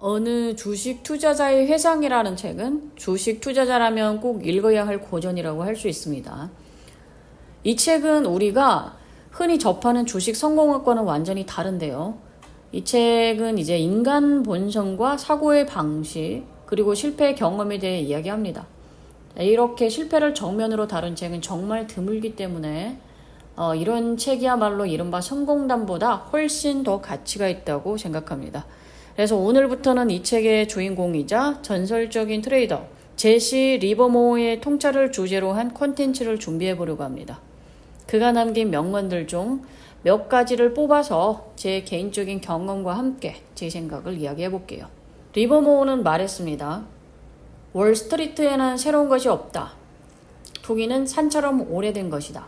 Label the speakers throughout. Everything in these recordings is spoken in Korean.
Speaker 1: 어느 주식 투자자의 회상이라는 책은 주식 투자자라면 꼭 읽어야 할 고전이라고 할 수 있습니다. 이 책은 우리가 흔히 접하는 주식 성공학과는 완전히 다른데요. 이 책은 이제 인간 본성과 사고의 방식, 그리고 실패 경험에 대해 이야기합니다. 이렇게 실패를 정면으로 다룬 책은 정말 드물기 때문에 이런 책이야말로 이른바 성공담보다 훨씬 더 가치가 있다고 생각합니다. 그래서 오늘부터는 이 책의 주인공이자 전설적인 트레이더 제시 리버모어의 통찰을 주제로 한 콘텐츠를 준비해 보려고 합니다. 그가 남긴 명언들 중 몇 가지를 뽑아서 제 개인적인 경험과 함께 제 생각을 이야기해 볼게요. 리버모어는 말했습니다. 월스트리트에는 새로운 것이 없다. 투기는 산처럼 오래된 것이다.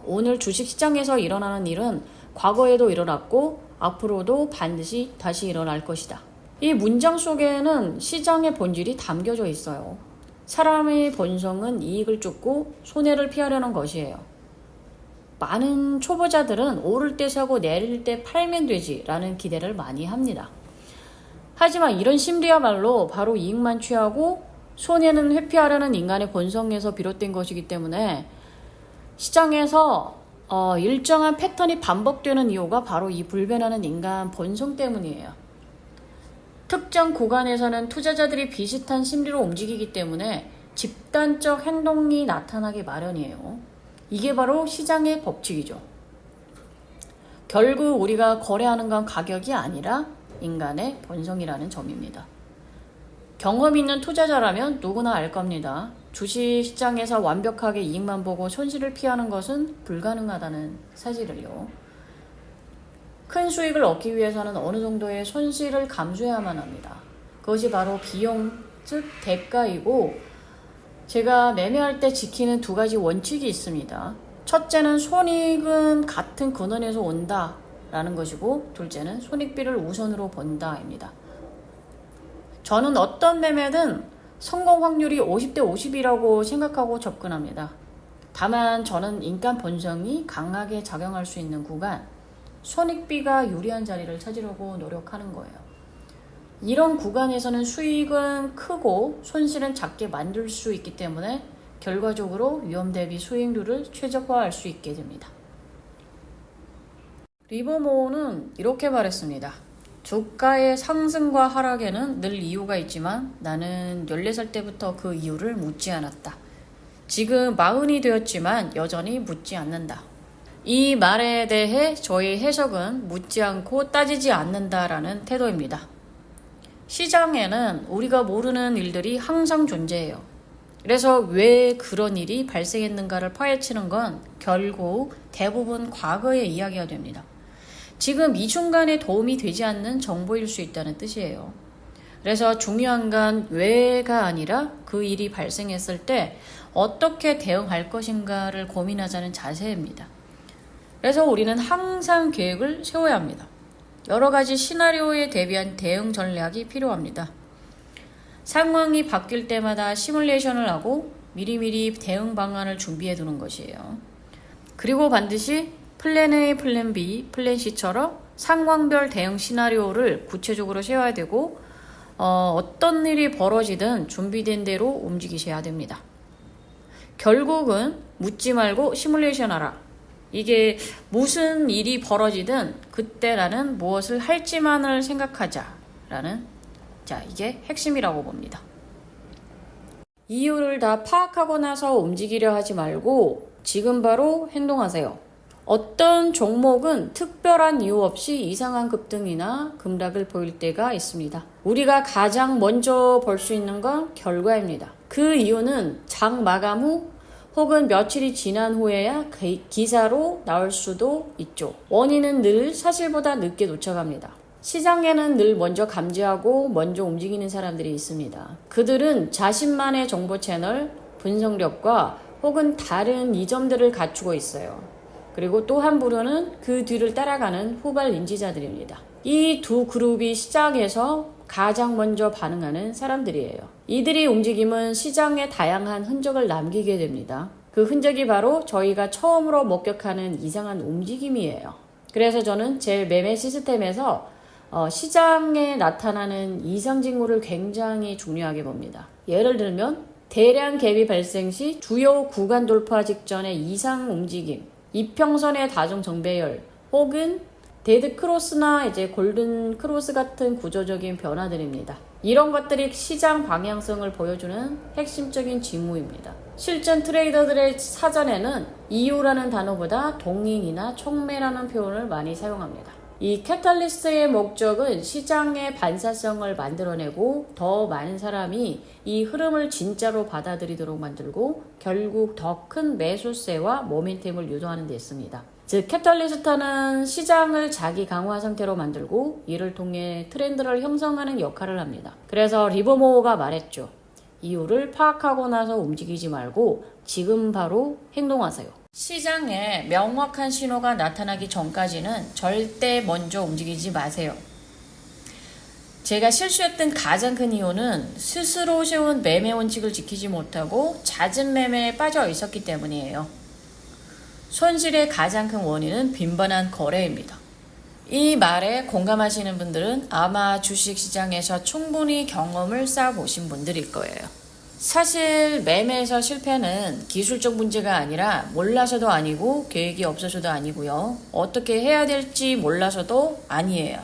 Speaker 1: 오늘 주식시장에서 일어나는 일은 과거에도 일어났고 앞으로도 반드시 다시 일어날 것이다. 이 문장 속에는 시장의 본질이 담겨져 있어요. 사람의 본성은 이익을 쫓고 손해를 피하려는 것이에요. 많은 초보자들은 오를 때 사고 내릴 때 팔면 되지 라는 기대를 많이 합니다. 하지만 이런 심리야말로 바로 이익만 취하고 손해는 회피하려는 인간의 본성에서 비롯된 것이기 때문에 시장에서 일정한 패턴이 반복되는 이유가 바로 이 불변하는 인간 본성 때문이에요. 특정 구간에서는 투자자들이 비슷한 심리로 움직이기 때문에 집단적 행동이 나타나기 마련이에요. 이게 바로 시장의 법칙이죠. 결국 우리가 거래하는 건 가격이 아니라 인간의 본성이라는 점입니다. 경험 있는 투자자라면 누구나 알 겁니다. 주식시장에서 완벽하게 이익만 보고 손실을 피하는 것은 불가능하다는 사실을요. 큰 수익을 얻기 위해서는 어느 정도의 손실을 감수해야만 합니다. 그것이 바로 비용, 즉 대가이고 제가 매매할 때 지키는 두 가지 원칙이 있습니다. 첫째는 손익은 같은 근원에서 온다라는 것이고 둘째는 손익비를 우선으로 본다입니다. 저는 어떤 매매든 성공 확률이 50대 50이라고 생각하고 접근합니다. 다만 저는 인간 본성이 강하게 작용할 수 있는 구간, 손익비가 유리한 자리를 찾으려고 노력하는 거예요. 이런 구간에서는 수익은 크고 손실은 작게 만들 수 있기 때문에 결과적으로 위험 대비 수익률을 최적화할 수 있게 됩니다. 리버모어는 이렇게 말했습니다. 주가의 상승과 하락에는 늘 이유가 있지만 나는 14살 때부터 그 이유를 묻지 않았다. 지금 40이 되었지만 여전히 묻지 않는다. 이 말에 대해 저의 해석은 묻지 않고 따지지 않는다라는 태도입니다. 시장에는 우리가 모르는 일들이 항상 존재해요. 그래서 왜 그런 일이 발생했는가를 파헤치는 건 결국 대부분 과거의 이야기가 됩니다. 지금 이 순간에 도움이 되지 않는 정보일 수 있다는 뜻이에요. 그래서 중요한 건 왜가 아니라 그 일이 발생했을 때 어떻게 대응할 것인가를 고민하자는 자세입니다. 그래서 우리는 항상 계획을 세워야 합니다. 여러 가지 시나리오에 대비한 대응 전략이 필요합니다. 상황이 바뀔 때마다 시뮬레이션을 하고 미리미리 대응 방안을 준비해 두는 것이에요. 그리고 반드시 플랜 A, 플랜 B, 플랜 C처럼 상황별 대응 시나리오를 구체적으로 세워야 되고 어떤 일이 벌어지든 준비된 대로 움직이셔야 됩니다. 결국은 묻지 말고 시뮬레이션 하라. 이게 무슨 일이 벌어지든 그때 나는 무엇을 할지만을 생각하자라는 이게 핵심이라고 봅니다. 이유를 다 파악하고 나서 움직이려 하지 말고 지금 바로 행동하세요. 어떤 종목은 특별한 이유 없이 이상한 급등이나 급락을 보일 때가 있습니다. 우리가 가장 먼저 볼 수 있는 건 결과입니다. 그 이유는 장 마감 후 혹은 며칠이 지난 후에야 기사로 나올 수도 있죠. 원인은 늘 사실보다 늦게 도착합니다. 시장에는 늘 먼저 감지하고 먼저 움직이는 사람들이 있습니다. 그들은 자신만의 정보 채널, 분석력과 혹은 다른 이점들을 갖추고 있어요. 그리고 또 한 부류는 그 뒤를 따라가는 후발 인지자들입니다. 이 두 그룹이 시장에서 가장 먼저 반응하는 사람들이에요. 이들의 움직임은 시장에 다양한 흔적을 남기게 됩니다. 그 흔적이 바로 저희가 처음으로 목격하는 이상한 움직임이에요. 그래서 저는 제 매매 시스템에서 시장에 나타나는 이상 징후를 굉장히 중요하게 봅니다. 예를 들면 대량 갭이 발생 시 주요 구간 돌파 직전의 이상 움직임, 이평선의 다중 정배열, 혹은 데드 크로스나 골든 크로스 같은 구조적인 변화들입니다. 이런 것들이 시장 방향성을 보여주는 핵심적인 징후입니다. 실전 트레이더들의 사전에는 이유라는 단어보다 동인이나 촉매라는 표현을 많이 사용합니다. 이 캐탈리스트의 목적은 시장의 반사성을 만들어내고 더 많은 사람이 이 흐름을 진짜로 받아들이도록 만들고 결국 더 큰 매수세와 모멘텀을 유도하는 데 있습니다. 즉 캐탈리스트는 시장을 자기 강화 상태로 만들고 이를 통해 트렌드를 형성하는 역할을 합니다. 그래서 리버모어가 말했죠. 이유를 파악하고 나서 움직이지 말고 지금 바로 행동하세요. 시장에 명확한 신호가 나타나기 전까지는 절대 먼저 움직이지 마세요. 제가 실수했던 가장 큰 이유는 스스로 세운 매매 원칙을 지키지 못하고 잦은 매매에 빠져 있었기 때문이에요. 손실의 가장 큰 원인은 빈번한 거래입니다. 이 말에 공감하시는 분들은 아마 주식시장에서 충분히 경험을 쌓아보신 분들일 거예요. 사실 매매에서 실패는 기술적 문제가 아니라 몰라서도 아니고 계획이 없어서도 아니고요. 어떻게 해야 될지 몰라서도 아니에요.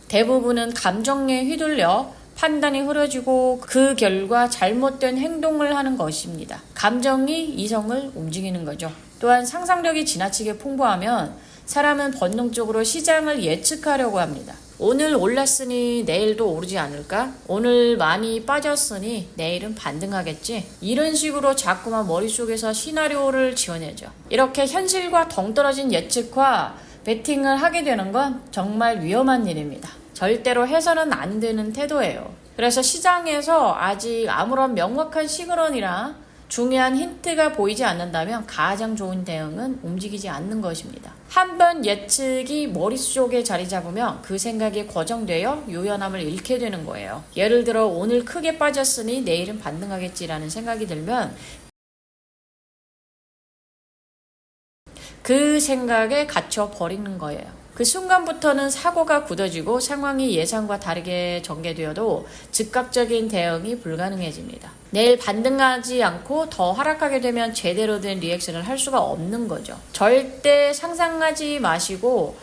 Speaker 1: 대부분은 감정에 휘둘려 판단이 흐려지고 그 결과 잘못된 행동을 하는 것입니다. 감정이 이성을 움직이는 거죠. 또한 상상력이 지나치게 풍부하면 사람은 본능적으로 시장을 예측하려고 합니다. 오늘 올랐으니 내일도 오르지 않을까? 오늘 많이 빠졌으니 내일은 반등하겠지? 이런 식으로 자꾸만 머릿속에서 시나리오를 지어내죠. 이렇게 현실과 동떨어진 예측과 베팅을 하게 되는 건 정말 위험한 일입니다. 절대로 해서는 안 되는 태도예요. 그래서 시장에서 아직 아무런 명확한 시그널이나 중요한 힌트가 보이지 않는다면 가장 좋은 대응은 움직이지 않는 것입니다. 한번 예측이 머릿속에 자리 잡으면 그 생각이 고정되어 유연함을 잃게 되는 거예요. 예를 들어 오늘 크게 빠졌으니 내일은 반등하겠지라는 생각이 들면 그 생각에 갇혀 버리는 거예요. 그 순간부터는 사고가 굳어지고 상황이 예상과 다르게 전개되어도 즉각적인 대응이 불가능해집니다. 내일 반등하지 않고 더 하락하게 되면 제대로 된 리액션을 할 수가 없는 거죠. 절대 상상하지 마시고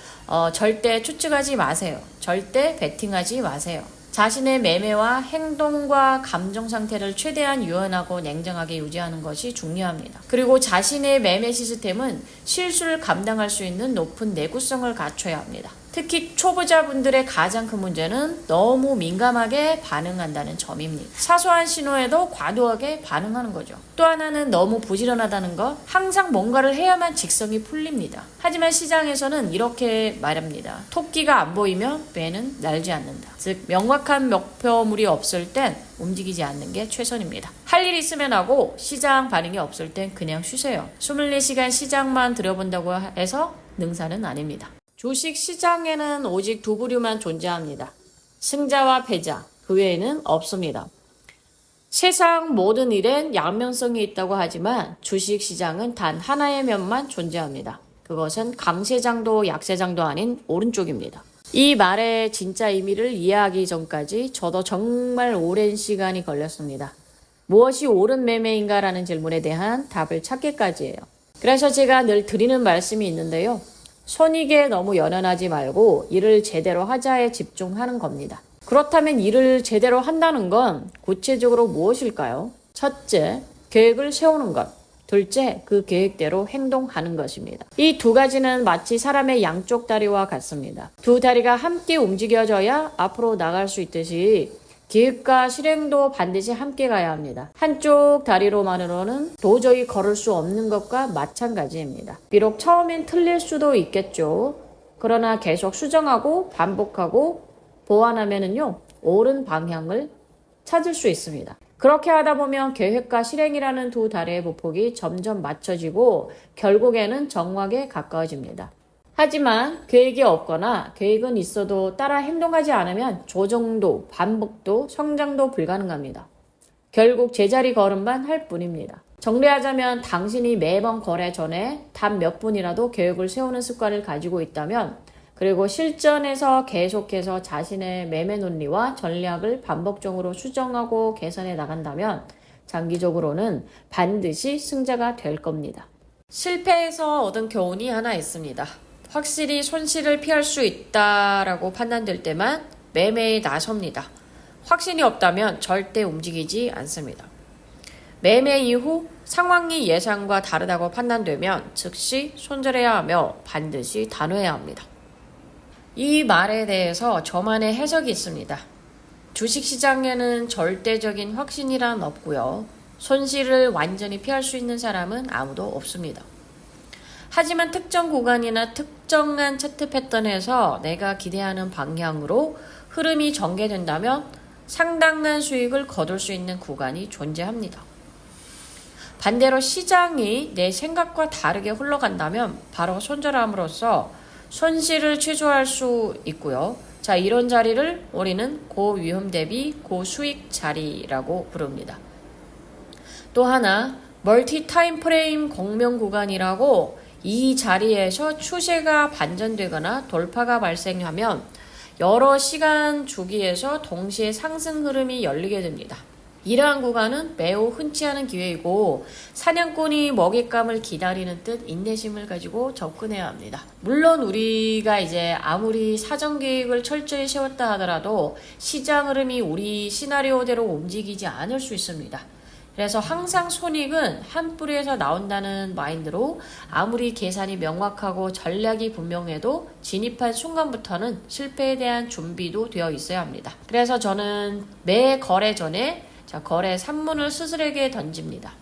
Speaker 1: 절대 추측하지 마세요. 절대 베팅하지 마세요. 자신의 매매와 행동과 감정 상태를 최대한 유연하고 냉정하게 유지하는 것이 중요합니다. 그리고 자신의 매매 시스템은 실수를 감당할 수 있는 높은 내구성을 갖춰야 합니다. 특히 초보자분들의 가장 큰 문제는 너무 민감하게 반응한다는 점입니다. 사소한 신호에도 과도하게 반응하는 거죠. 또 하나는 너무 부지런하다는 것, 항상 뭔가를 해야만 직성이 풀립니다. 하지만 시장에서는 이렇게 말합니다. 토끼가 안 보이면 배는 날지 않는다. 즉 명확한 목표물이 없을 땐 움직이지 않는 게 최선입니다. 할 일 있으면 하고 시장 반응이 없을 땐 그냥 쉬세요. 24시간 시장만 들여본다고 해서 능사는 아닙니다. 주식 시장에는 오직 두 부류만 존재합니다. 승자와 패자, 그 외에는 없습니다. 세상 모든 일엔 양면성이 있다고 하지만 주식 시장은 단 하나의 면만 존재합니다. 그것은 강세장도 약세장도 아닌 오른쪽입니다. 이 말의 진짜 의미를 이해하기 전까지 저도 정말 오랜 시간이 걸렸습니다. 무엇이 옳은 매매인가라는 질문에 대한 답을 찾기까지예요. 그래서 제가 늘 드리는 말씀이 있는데요. 손익에 너무 연연하지 말고 일을 제대로 하자에 집중하는 겁니다. 그렇다면 일을 제대로 한다는 건 구체적으로 무엇일까요? 첫째, 계획을 세우는 것. 둘째, 그 계획대로 행동하는 것입니다. 이 두 가지는 마치 사람의 양쪽 다리와 같습니다. 두 다리가 함께 움직여져야 앞으로 나갈 수 있듯이 계획과 실행도 반드시 함께 가야 합니다. 한쪽 다리로만으로는 도저히 걸을 수 없는 것과 마찬가지입니다. 비록 처음엔 틀릴 수도 있겠죠. 그러나 계속 수정하고 반복하고 보완하면은요, 옳은 방향을 찾을 수 있습니다. 그렇게 하다 보면 계획과 실행이라는 두 다리의 보폭이 점점 맞춰지고 결국에는 정확에 가까워집니다. 하지만 계획이 없거나 계획은 있어도 따라 행동하지 않으면 조정도, 반복도, 성장도 불가능합니다. 결국 제자리 걸음만 할 뿐입니다. 정리하자면 당신이 매번 거래 전에 단 몇 분이라도 계획을 세우는 습관을 가지고 있다면 그리고 실전에서 계속해서 자신의 매매 논리와 전략을 반복적으로 수정하고 개선해 나간다면 장기적으로는 반드시 승자가 될 겁니다. 실패에서 얻은 교훈이 하나 있습니다. 확실히 손실을 피할 수 있다라고 판단될 때만 매매에 나섭니다. 확신이 없다면 절대 움직이지 않습니다. 매매 이후 상황이 예상과 다르다고 판단되면 즉시 손절해야 하며 반드시 단호해야 합니다. 이 말에 대해서 저만의 해석이 있습니다. 주식시장에는 절대적인 확신이란 없고요. 손실을 완전히 피할 수 있는 사람은 아무도 없습니다. 하지만 특정 구간이나 특정한 차트 패턴에서 내가 기대하는 방향으로 흐름이 전개된다면 상당한 수익을 거둘 수 있는 구간이 존재합니다. 반대로 시장이 내 생각과 다르게 흘러간다면 바로 손절함으로써 손실을 최소화할 수 있고요. 자, 이런 자리를 우리는 고위험 대비 고수익 자리라고 부릅니다. 또 하나 멀티 타임 프레임 공명 구간이라고 이 자리에서 추세가 반전되거나 돌파가 발생하면 여러 시간 주기에서 동시에 상승 흐름이 열리게 됩니다. 이러한 구간은 매우 흔치 않은 기회이고 사냥꾼이 먹잇감을 기다리는 듯 인내심을 가지고 접근해야 합니다. 물론 우리가 이제 아무리 사전 계획을 철저히 세웠다 하더라도 시장 흐름이 우리 시나리오대로 움직이지 않을 수 있습니다. 그래서 항상 손익은 한 뿌리에서 나온다는 마인드로 아무리 계산이 명확하고 전략이 분명해도 진입한 순간부터는 실패에 대한 준비도 되어 있어야 합니다. 그래서 저는 매 거래 전에 거래 산문을 스스로에게 던집니다.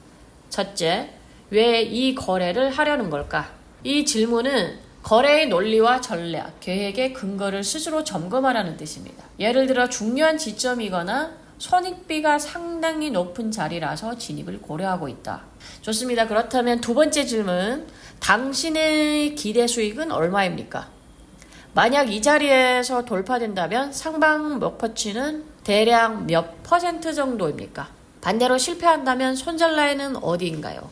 Speaker 1: 첫째, 왜 이 거래를 하려는 걸까? 이 질문은 거래의 논리와 전략, 계획의 근거를 스스로 점검하라는 뜻입니다. 예를 들어 중요한 지점이거나 손익비가 상당히 높은 자리라서 진입을 고려하고 있다. 좋습니다. 그렇다면 두 번째 질문, 당신의 기대 수익은 얼마입니까? 만약 이 자리에서 돌파된다면 상방 목표치는 대략 몇 퍼센트 정도입니까? 반대로 실패한다면 손절 라인은 어디인가요?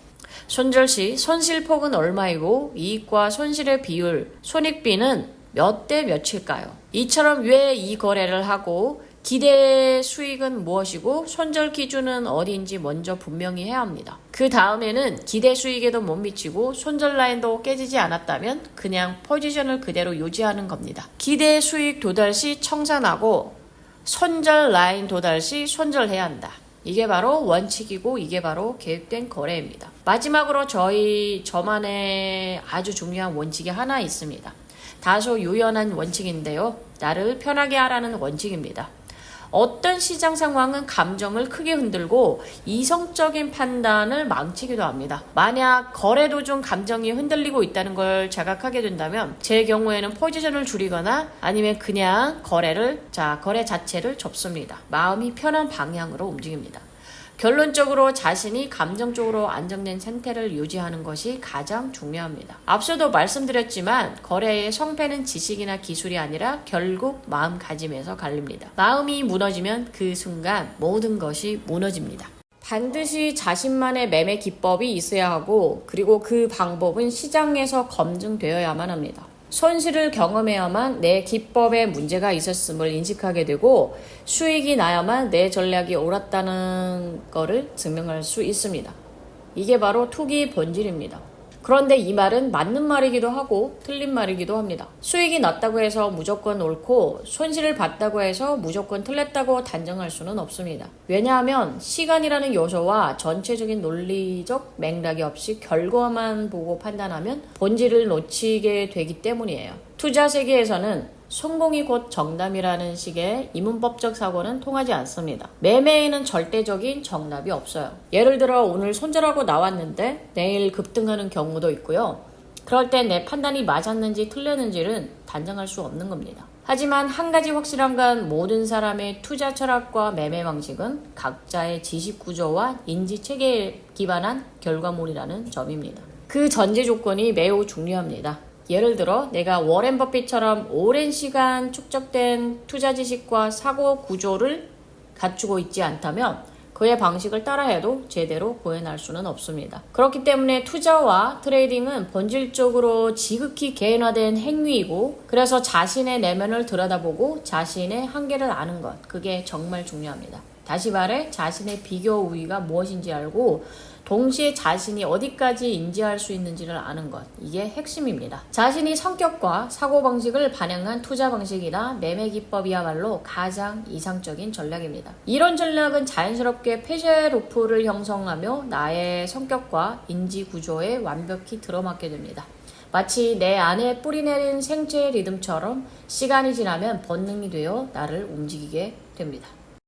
Speaker 1: 손절 시 손실폭은 얼마이고 이익과 손실의 비율, 손익비는 몇 대 몇일까요? 이처럼 왜 이 거래를 하고 기대 수익은 무엇이고 손절 기준은 어디인지 먼저 분명히 해야 합니다. 그 다음에는 기대 수익에도 못 미치고 손절 라인도 깨지지 않았다면 그냥 포지션을 그대로 유지하는 겁니다. 기대 수익 도달 시 청산하고 손절 라인 도달 시 손절해야 한다. 이게 바로 원칙이고 이게 바로 계획된 거래입니다. 마지막으로 저만의 아주 중요한 원칙이 하나 있습니다. 다소 유연한 원칙인데요. 나를 편하게 하라는 원칙입니다. 어떤 시장 상황은 감정을 크게 흔들고 이성적인 판단을 망치기도 합니다. 만약 거래 도중 감정이 흔들리고 있다는 걸 자각하게 된다면 제 경우에는 포지션을 줄이거나 아니면 그냥 거래 자체를 접습니다. 마음이 편한 방향으로 움직입니다. 결론적으로 자신이 감정적으로 안정된 상태를 유지하는 것이 가장 중요합니다. 앞서도 말씀드렸지만 거래의 성패는 지식이나 기술이 아니라 결국 마음가짐에서 갈립니다. 마음이 무너지면 그 순간 모든 것이 무너집니다. 반드시 자신만의 매매 기법이 있어야 하고 그리고 그 방법은 시장에서 검증되어야만 합니다. 손실을 경험해야만 내 기법에 문제가 있었음을 인식하게 되고 수익이 나야만 내 전략이 옳았다는 것을 증명할 수 있습니다. 이게 바로 투기의 본질입니다. 그런데 이 말은 맞는 말이기도 하고 틀린 말이기도 합니다. 수익이 났다고 해서 무조건 옳고 손실을 봤다고 해서 무조건 틀렸다고 단정할 수는 없습니다. 왜냐하면 시간이라는 요소와 전체적인 논리적 맥락이 없이 결과만 보고 판단하면 본질을 놓치게 되기 때문이에요. 투자 세계에서는 성공이 곧 정답이라는 식의 이문법적 사고는 통하지 않습니다. 매매에는 절대적인 정답이 없어요. 예를 들어 오늘 손절하고 나왔는데 내일 급등하는 경우도 있고요. 그럴 때 내 판단이 맞았는지 틀렸는지는 단정할 수 없는 겁니다. 하지만 한 가지 확실한 건 모든 사람의 투자 철학과 매매 방식은 각자의 지식 구조와 인지 체계에 기반한 결과물이라는 점입니다. 그 전제 조건이 매우 중요합니다. 예를 들어 내가 워렌 버핏처럼 오랜 시간 축적된 투자 지식과 사고 구조를 갖추고 있지 않다면 그의 방식을 따라해도 제대로 구해낼 수는 없습니다. 그렇기 때문에 투자와 트레이딩은 본질적으로 지극히 개인화된 행위이고, 그래서 자신의 내면을 들여다보고 자신의 한계를 아는 것, 그게 정말 중요합니다. 다시 말해 자신의 비교 우위가 무엇인지 알고 동시에 자신이 어디까지 인지할 수 있는지를 아는 것, 이게 핵심입니다. 자신이 성격과 사고방식을 반영한 투자 방식이나 매매 기법이야말로 가장 이상적인 전략입니다. 이런 전략은 자연스럽게 패제 루프를 형성하며 나의 성격과 인지 구조에 완벽히 들어맞게 됩니다. 마치 내 안에 뿌리내린 생체 리듬처럼 시간이 지나면 본능이 되어 나를 움직이게 됩니다.